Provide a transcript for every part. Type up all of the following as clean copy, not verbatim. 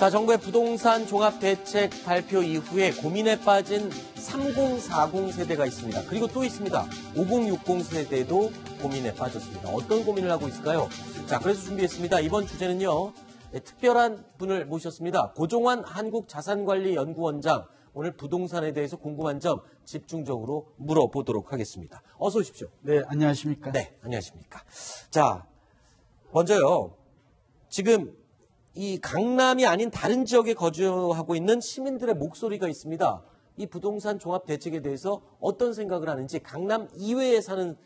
자, 정부의 부동산 종합대책 발표 이후에 고민에 빠진 3040 세대가 있습니다. 그리고 또 있습니다. 5060 세대도 고민에 빠졌습니다. 어떤 고민을 하고 있을까요? 자, 그래서 준비했습니다. 이번 주제는요. 특별한 분을 모셨습니다. 고종환 한국자산관리연구원장. 오늘 부동산에 대해서 궁금한 점 집중적으로 물어보도록 하겠습니다. 어서 오십시오. 네, 안녕하십니까? 네, 안녕하십니까. 자, 먼저요. 지금 이 강남이 아닌 다른 지역에 거주하고 있는 시민들의 목소리가 있습니다. 이 부동산 종합 대책에 대해서 어떤 생각을 하는지 강남 이외에 사는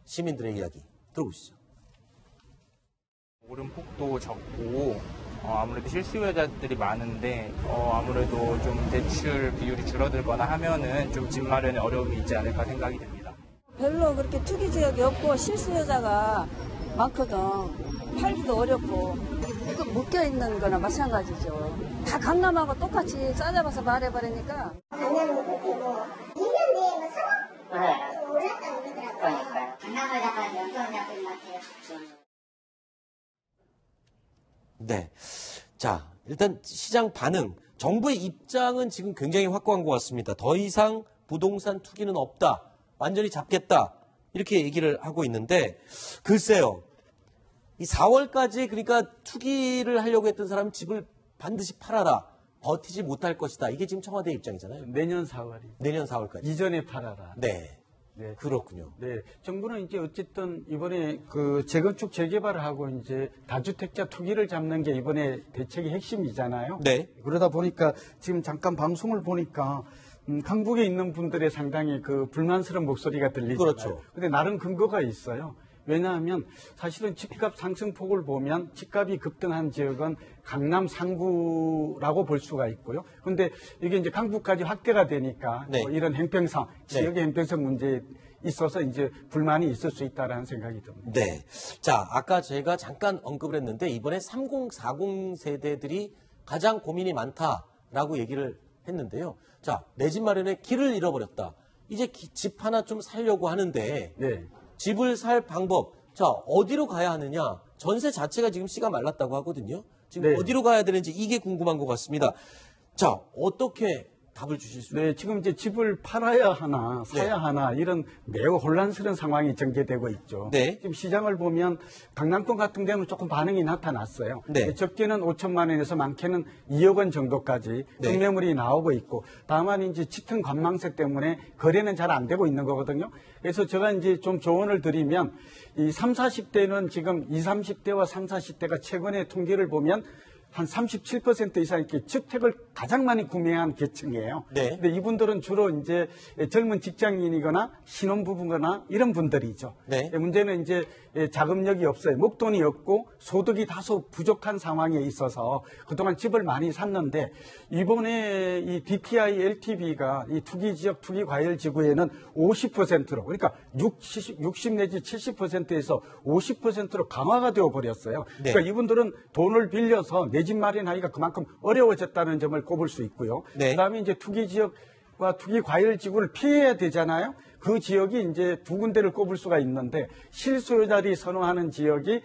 시민들의 이야기 들어보시죠. 오름폭도 적고 아무래도 실수요자들이 많은데 아무래도 좀 대출 비율이 줄어들거나 하면은 좀 집 마련에 어려움이 있지 않을까 생각이 듭니다. 별로 그렇게 투기 지역이 없고 실수요자가 많거든. 팔기도 어렵고 묶여 있는 거나 마찬가지죠. 다 강남하고 똑같이 짜잡아서 말해버리니까. 강남은 그렇게 뭐 2년 내에 뭐 3억 올랐다고 그러더라고요. 강남을 약간 연구원 잡은 것 같아요. 네. 자, 일단 시장 반응. 정부의 입장은 지금 굉장히 확고한 것 같습니다. 더 이상 부동산 투기는 없다. 완전히 잡겠다. 이렇게 얘기를 하고 있는데, 글쎄요. 이 4월까지 그러니까 투기를 하려고 했던 사람은 집을 반드시 팔아라. 버티지 못할 것이다. 이게 지금 청와대 입장이잖아요. 내년 4월이. 내년 4월까지. 이전에 팔아라. 네. 네. 그렇군요. 네. 정부는 이제 어쨌든 이번에 그 재건축 재개발을 하고 이제 다주택자 투기를 잡는 게 이번에 대책의 핵심이잖아요. 네. 그러다 보니까 지금 잠깐 방송을 보니까 강북에 있는 분들의 상당히 그 불만스러운 목소리가 들리잖아요. 그렇죠. 근데 나름 근거가 있어요. 왜냐하면 사실은 집값 상승폭을 보면 집값이 급등한 지역은 강남 상구라고 볼 수가 있고요. 그런데 이게 이제 강북까지 확대가 되니까 네. 이런 형평성, 지역의 네. 형평성 문제에 있어서 이제 불만이 있을 수 있다라는 생각이 듭니다. 네. 자, 아까 제가 잠깐 언급을 했는데 이번에 3040 세대들이 가장 고민이 많다라고 얘기를 했는데요. 자, 내 집 마련에 길을 잃어버렸다. 이제 집 하나 좀 살려고 하는데 네. 집을 살 방법. 자, 어디로 가야 하느냐? 전세 자체가 지금 씨가 말랐다고 하거든요. 지금 네. 어디로 가야 되는지 이게 궁금한 것 같습니다. 자, 어떻게 답을 주실 수 있나요? 네, 지금 이제 집을 팔아야 하나, 사야 네. 하나, 이런 매우 혼란스러운 상황이 전개되고 있죠. 네. 지금 시장을 보면 강남권 같은 데는 조금 반응이 나타났어요. 네. 적게는 5천만 원에서 많게는 2억 원 정도까지 네. 급매물이 나오고 있고, 다만 이제 짙은 관망세 때문에 거래는 잘 안 되고 있는 거거든요. 그래서 제가 이제 좀 조언을 드리면, 이 30, 40대는 지금 20, 30대와 30, 40대가 최근에 통계를 보면 한 37% 이상 이렇게 주택을 가장 많이 구매한 계층이에요. 네. 근데 이분들은 주로 이제 젊은 직장인이거나 신혼부부거나 이런 분들이죠. 네. 문제는 이제 자금력이 없어요. 목돈이 없고 소득이 다소 부족한 상황에 있어서 그동안 집을 많이 샀는데 이번에 이 DTI LTV가 이 투기 지역 투기 과열 지구에는 50%로 그러니까 60 내지 70%에서 50%로 강화가 되어 버렸어요. 네. 그러니까 이분들은 돈을 빌려서 내 집 마련하기가 그만큼 어려워졌다는 점을 꼽을 수 있고요. 네. 그다음에 이제 투기 지역과 투기 과열 지구를 피해야 되잖아요. 그 지역이 이제 두 군데를 꼽을 수가 있는데 실수요자들이 선호하는 지역이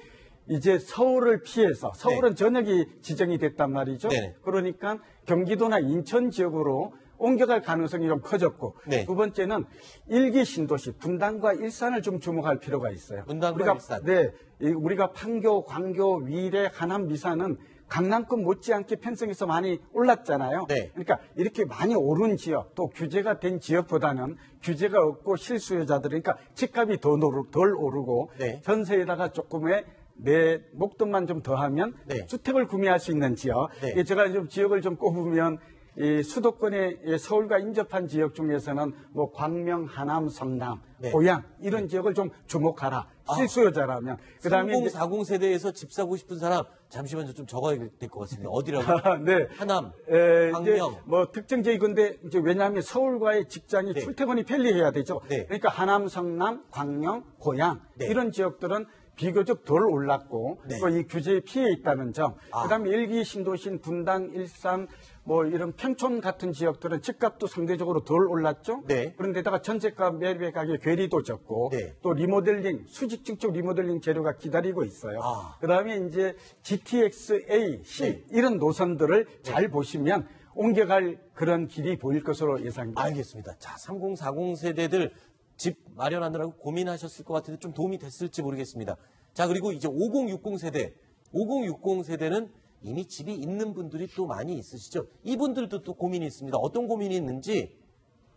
이제 서울을 피해서 서울은 네. 전역이 지정이 됐단 말이죠. 네. 그러니까 경기도나 인천 지역으로 옮겨갈 가능성이 좀 커졌고 네. 두 번째는 일기 신도시 분당과 일산을 좀 주목할 필요가 있어요. 분당과 일산. 네, 우리가 판교, 광교, 위례, 하남, 미사는 강남권 못지않게 편성에서 많이 올랐잖아요. 네. 그러니까 이렇게 많이 오른 지역, 또 규제가 된 지역보다는 규제가 없고 실수요자들, 그러니까 집값이 덜 오르고 네. 전세에다가 조금의 내 목돈만 좀 더하면 네. 주택을 구매할 수 있는 지역. 네. 제가 좀 지역을 좀 꼽으면 이 수도권의 서울과 인접한 지역 중에서는 뭐 광명, 하남, 성남, 네. 고양 이런 지역을 좀 주목하라. 실수요자라면. 그다음에 3040 세대에서 집 사고 싶은 사람 잠시만요. 좀 적어야 될 것 같습니다. 어디라고? 네. 하남, 이제 광명. 뭐 특정 지역인데 이제 왜냐하면 서울과의 직장이 네. 출퇴근이 편리해야 되죠. 네. 그러니까 하남, 성남, 광명, 고양 네. 이런 지역들은 비교적 덜 올랐고 네. 또 이 규제에 피해 있다는 점. 아. 그다음에 일기 신도시인 분당, 일산, 뭐 이런 평촌 같은 지역들은 집값도 상대적으로 덜 올랐죠. 네. 그런데다가 전세가 매매 가격 괴리도 적고 네. 또 리모델링 수직 증축 리모델링 재료가 기다리고 있어요. 아. 그다음에 이제 GTX A, C 네. 이런 노선들을 잘 보시면 옮겨갈 그런 길이 보일 것으로 예상됩니다. 알겠습니다. 자, 3040 세대들 집 마련하느라고 고민하셨을 것 같은데 좀 도움이 됐을지 모르겠습니다. 자, 그리고 이제 5060 세대. 5060 세대는 이미 집이 있는 분들이 또 많이 있으시죠. 이분들도 또 고민이 있습니다. 어떤 고민이 있는지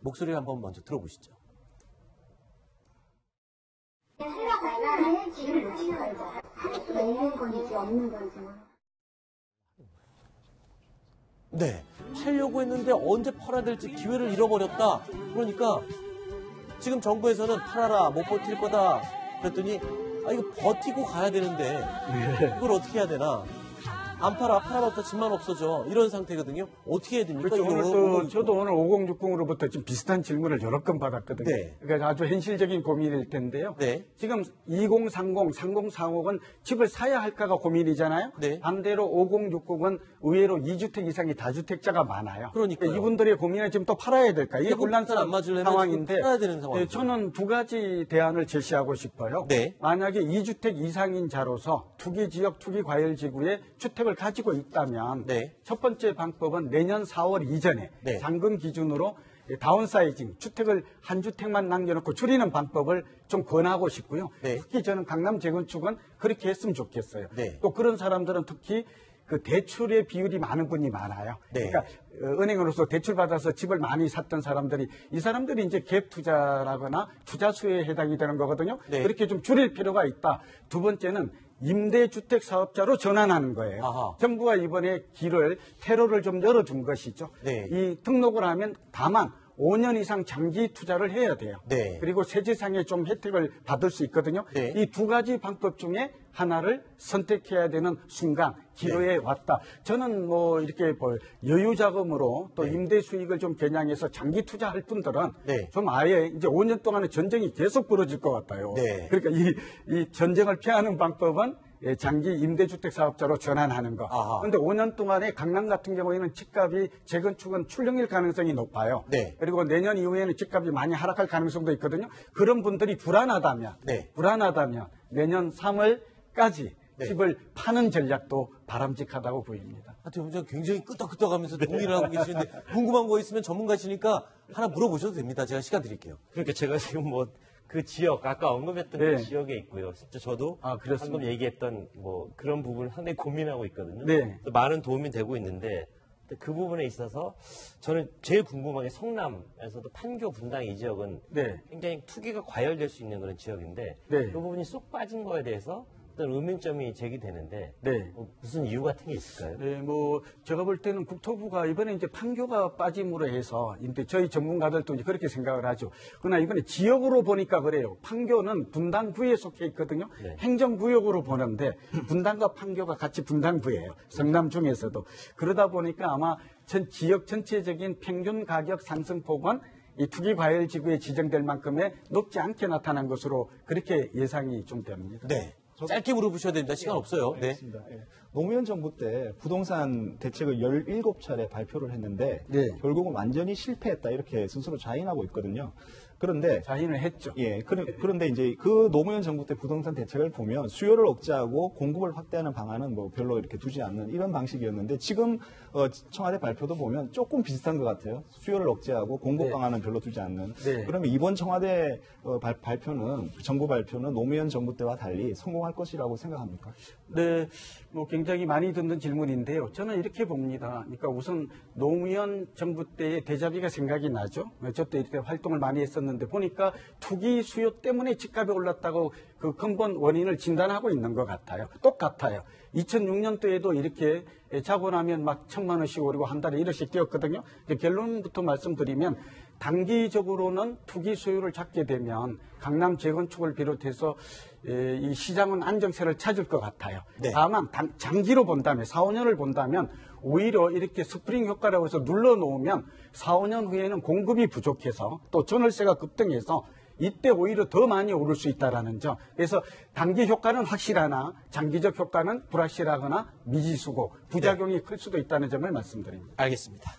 목소리를 한번 먼저 들어보시죠. 하려고 집을 못 치는 거죠. 할 수가 있는 건지 없는 건지. 네. 팔려고 했는데 언제 팔아야 될지 기회를 잃어버렸다. 그러니까 지금 정부에서는 팔아라, 못 버틸 거다. 그랬더니 이거 버티고 가야 되는데 이걸 어떻게 해야 되나. 안 팔아봤자 집만 없어져. 이런 상태거든요. 어떻게 해야 됩니까? 그렇죠. 오늘 또 저도 오늘 5060으로부터 좀 비슷한 질문을 여러 건 받았거든요. 네. 그러니까 아주 현실적인 고민일 텐데요. 네. 지금 2030, 3040은 집을 사야 할까가 고민이잖아요. 네. 반대로 5060은 의외로 2주택 이상의 다주택자가 많아요. 그러니까요. 이분들의 고민을 지금 또 팔아야 될까? 이게 안 곤란한 맞으려면 상황인데 팔아야 되는 상황이죠. 저는 두 가지 대안을 제시하고 싶어요. 네. 만약에 2주택 이상인 자로서 투기지역, 투기과열지구에 주택을 가지고 있다면 네. 첫 번째 방법은 내년 4월 이전에 네. 잔금 기준으로 다운사이징, 주택을 한 주택만 남겨놓고 줄이는 방법을 좀 권하고 싶고요. 네. 특히 저는 강남 재건축은 그렇게 했으면 좋겠어요. 네. 또 그런 사람들은 특히 그 대출의 비율이 많은 분이 많아요. 네. 그러니까 은행으로서 대출 받아서 집을 많이 샀던 사람들이 이 사람들이 이제 갭 투자라거나 투자수에 해당이 되는 거거든요. 네. 그렇게 좀 줄일 필요가 있다. 두 번째는 임대주택 사업자로 전환하는 거예요. 아하. 정부가 이번에 길을 테러를 좀 열어준 것이죠. 네. 이 등록을 하면 다만 5년 이상 장기 투자를 해야 돼요. 네. 그리고 세제상의 좀 혜택을 받을 수 있거든요. 네. 이 두 가지 방법 중에 하나를 선택해야 되는 순간 기로에 왔다. 저는 뭐 이렇게 여유 자금으로 또 임대 수익을 좀 겨냥해서 장기 투자할 분들은 네. 좀 아예 이제 5년 동안의 전쟁이 계속 벌어질 것 같아요. 네. 그러니까 이 전쟁을 피하는 방법은 장기 임대주택 사업자로 전환하는 거. 아하. 그런데 5년 동안에 강남 같은 경우에는 집값이 재건축은 출렁일 가능성이 높아요. 네. 그리고 내년 이후에는 집값이 많이 하락할 가능성도 있거든요. 그런 분들이 불안하다면 내년 3월까지 네. 집을 파는 전략도 바람직하다고 보입니다. 하여튼 저는 굉장히 끄덕끄덕하면서 동의를 하고 계시는데 궁금한 거 있으면 전문가시니까 하나 물어보셔도 됩니다. 제가 시간 드릴게요. 그러니까 제가 지금 뭐 그 지역 아까 언급했던 네. 그 지역에 있고요. 진짜 저도 그렇습니다. 방금 얘기했던 뭐 그런 부분을 상당히 고민하고 있거든요. 네. 또 많은 도움이 되고 있는데 그 부분에 있어서 저는 제일 궁금한 게 성남에서도 판교 분당 이 지역은 네. 굉장히 투기가 과열될 수 있는 그런 지역인데 네. 그 부분이 쏙 빠진 거에 대해서 어떤 의문점이 제기되는데 네. 무슨 이유 같은 게 있을까요? 네, 뭐 제가 볼 때는 국토부가 이번에 이제 판교가 빠짐으로 해서 이제 저희 전문가들도 이제 그렇게 생각을 하죠. 그러나 이번에 지역으로 보니까 그래요. 판교는 분당구에 속해 있거든요. 네. 행정구역으로 보는데 분당과 판교가 같이 분당구예요. 성남 중에서도. 그러다 보니까 아마 전 지역 전체적인 평균 가격 상승폭은 이 투기과열지구에 지정될 만큼의 높지 않게 나타난 것으로 그렇게 예상이 좀 됩니다. 네. 짧게 물어보셔야 됩니다. 시간 없어요. 네. 알겠습니다. 예. 노무현 정부 때 부동산 대책을 17차례 발표를 했는데 네. 결국은 완전히 실패했다 이렇게 스스로 자인하고 있거든요. 그런데 자인을 했죠. 예, 그런데 이제 그 노무현 정부 때 부동산 대책을 보면 수요를 억제하고 공급을 확대하는 방안은 뭐 별로 이렇게 두지 않는 이런 방식이었는데 지금 청와대 발표도 보면 조금 비슷한 것 같아요. 수요를 억제하고 공급 네. 방안은 별로 두지 않는. 네. 그러면 이번 청와대 발표는 정부 발표는 노무현 정부 때와 달리 성공할 것이라고 생각합니까? 네, 뭐 굉장히 많이 듣는 질문인데요. 저는 이렇게 봅니다. 그러니까 우선 노무현 정부 때의 대자비가 생각이 나죠. 저 때 이렇게 활동을 많이 했었는데 보니까 투기 수요 때문에 집값이 올랐다고 그 근본 원인을 진단하고 있는 것 같아요. 똑같아요. 2006년도에도 이렇게 자고 나면 막 1,000만 원씩 오르고 한 달에 1억씩 뛰었거든요. 결론부터 말씀드리면 단기적으로는 투기 수요를 잡게 되면 강남 재건축을 비롯해서 이 시장은 안정세를 찾을 것 같아요. 네. 다만 장기로 본다면 4, 5년을 본다면 오히려 이렇게 스프링 효과라고 해서 눌러놓으면 4, 5년 후에는 공급이 부족해서 또 전월세가 급등해서 이때 오히려 더 많이 오를 수 있다라는 점. 그래서 단기 효과는 확실하나 장기적 효과는 불확실하거나 미지수고 부작용이 클 수도 있다는 점을 말씀드립니다. 알겠습니다.